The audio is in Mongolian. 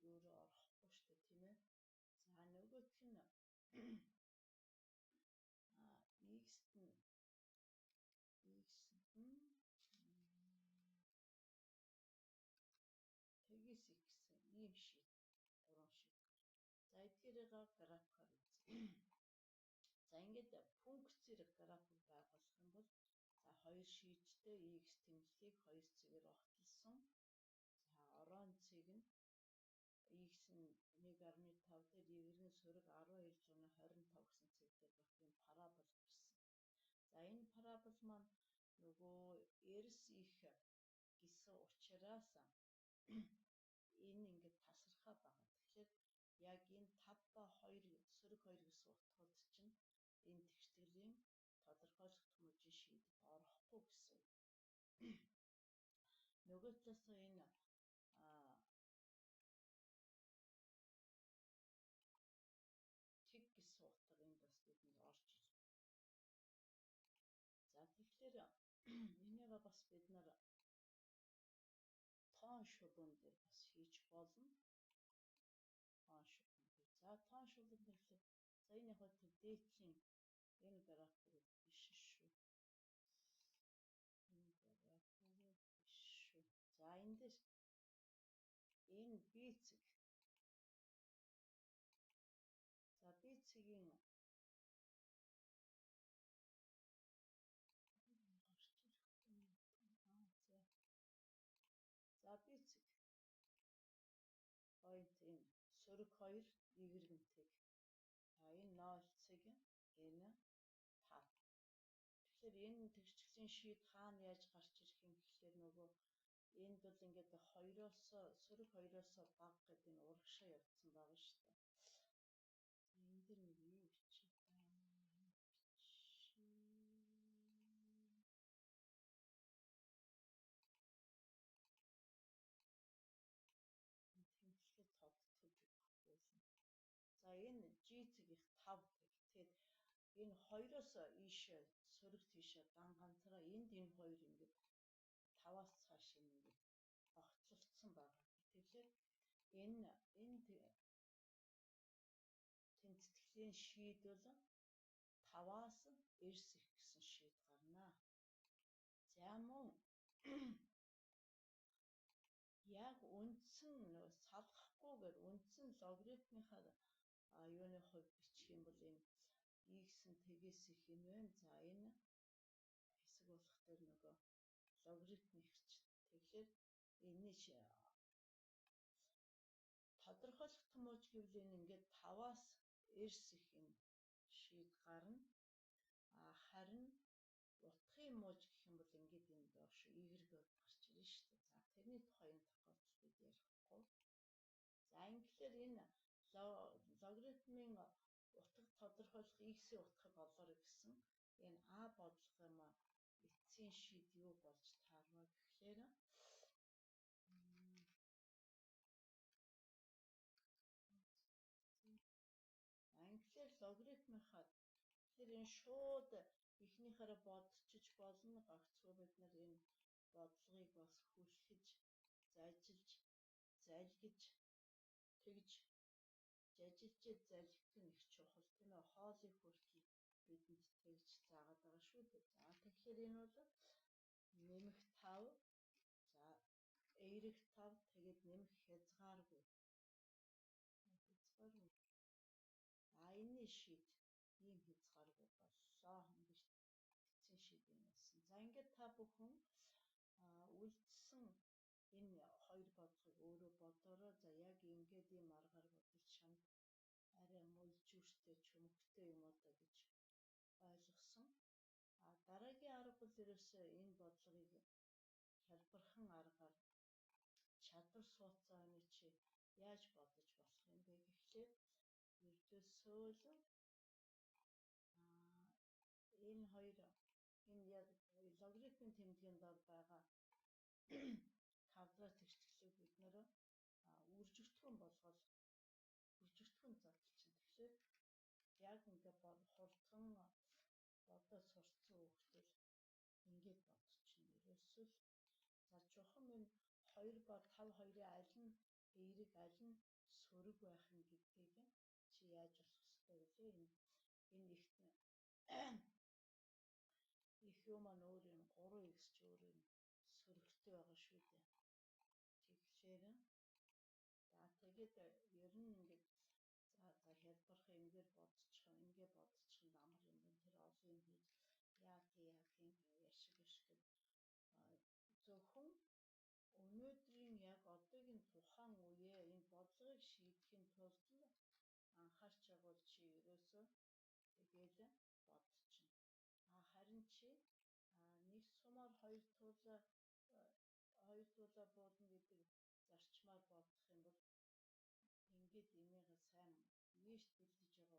өөрөө орохгүй шүү дээ, тийм ээ. За нөгөөх нь x-т нь тэгээс x ийм шийд, гурван шийд. За эдгээрийг графикаар үзье. За ингээд функцээр график байгуулах юм бол за хоёр шийдтэй x тэмдэлтийг хоёр цэгээр огтлсон. За орон цэг нь x нь 1.5 дээр y-ийн сөрөг 12.25 гэсэн цэгтэй байх юм парабол гэсэн. За энэ парабол маань нөгөө эрс их гэсэн учраас энэ ингээд тасархаа байгаа. Тэгэхээр яг энэ 5 ба 2 сөрөг 2 гэсэн утгууд чинь энэ тэгштгэлийн тодорхойлох томжийн шийдэд орохгүй гэсэн. Нөгөө талаас энэ тэг гэсэн утга энд бас бидэнд орж ирнэ. За тэгэхээр энийг бас бид нар тоон шулуун дээр бас хийж болно. Тоон шулуун дээр. За тоон шулуун дээр за энэ яг тэр дээдлийн энэ график биш шүү. Энэ график биш шүү. За энэ дээр энэ b цэг. За b цэгийн за b цэг point энэ сөрөг 2 y-тэй. За энэ 0 цэг энэ 5. Тэгэхээр энэ тэгштгэлийн шийд хаана яаж гарч ирэх юм гэхээр нөгөө энд бол ингээд 2-оос сөрөг 2-оос бага гэдэг энэ урагшаа явцсан байгаа шүү дээ. За энэ дэр нэг юм бичиж байна. Тэмдэглэхэд тодтолж өгөхгүй. За энэ g цэгийнх 5 гэх. Тэгэхээр энэ 2-оос ийшээ сөрөг тийшээ ганцаараа энд энэ хоёр ингээд 5-аас цааш ингээд огтлолцсон байгаа. Тэгэхээр энэ тэмдэглэлийн шийд бол 5-аас эрс их гэсэн шийд гарна. За мөн яг үндсэн салгахгүйгээр үндсэн логарифмынхаа юуны хувь бичих юм бол энэ x нь тэгээс их юм байна. За энэ хэсэг болох дээр нөгөө логарифм ихч. Тэгэхээр энэ тодорхойлох томооч гэвэл энэ ингээд 5-аас эрс их энэ шийд гарна. Харин утгын мууж гэх юм бол ингээд энэ доош y гарч ирнэ шүү дээ. За тэрний тухай энэ тохиолдолд бид ярихгүй. За ингээд энэ логарифмын утга тодорхойлох x-ийн утгыг олоорой гэсэн энэ а бодлого эцсийн шийд юу болж таарваа гэхээр англиар логарифмынхаа тэгэхээр энэ шууд эхнийхээрээ бодчих болно. Гагцхүү бид нар энэ бодлогыг бас хүлхэж, зажилж, залгиж, тэгж жажилж залгих нь их чухал тийм ээ. Хоолыг хүртэл бидэнд тэгж заагаад байгаа шүү дээ. За тэгэхээр энэ бол нэмэх 5. За эерэг 5 тэгээд нэмэх хязгааргүй. Энэний шийд ийм хязгааргүй боллоо. Ингэж эцсийн шийдийн ялсан. За ингээд та бүхэн үлдсэн энэ хоёр бодлогыг өөрөө бодороо. За яг ингээд ийм аргаар бодвол чамд арай мөлжүүртэй чөмхтэй юм уу да гэж ойлгосон. Дараагийн арга бол ерөөсөө энэ бодлогыг хялбархан аргаар чадвар сууцааны чи яаж бодож болох юм бэ гэхлээр ердөөсөө л энэ хоёр энэ яг логарифмын тэмдгийн дор байгаа 5 дахь тэгшгэлийг бид нэр үржигдэхүүн болгоод үржигдэхүүн задлчин. Тэгэхээр яг ингээд хурдхан бодож сурцсан хүүхдүүд ингээд бодчихно. Ерөөсөө л за чухам энэ 2 ба 5 хоёрын аль нь эерэг аль нь сөрөг байх юм гэдгийг чи яаж олох ёстой вэ? Энэ их юм маань өөр юм 3x ч өөр юм сөрөгтэй байгаа шүү дээ. Тэгэхээр тэгээд ер нь ингээд за хялбарх ингээд бодчих амар юм тэр олон юм хийж яа тийм яшиг зөвхөн өнөөдрийн яг одоогийн тухайн үеэ энэ бодлогыг шийдэхин тулд анхаарч байгуул чи ерөөсөө тэгээд бодчихно. Харин чи нэг сумаар хоёр туулаа буулна гэдэг зарчмаар бодох юм бол ингээд энийг сайн ийш бэлдэж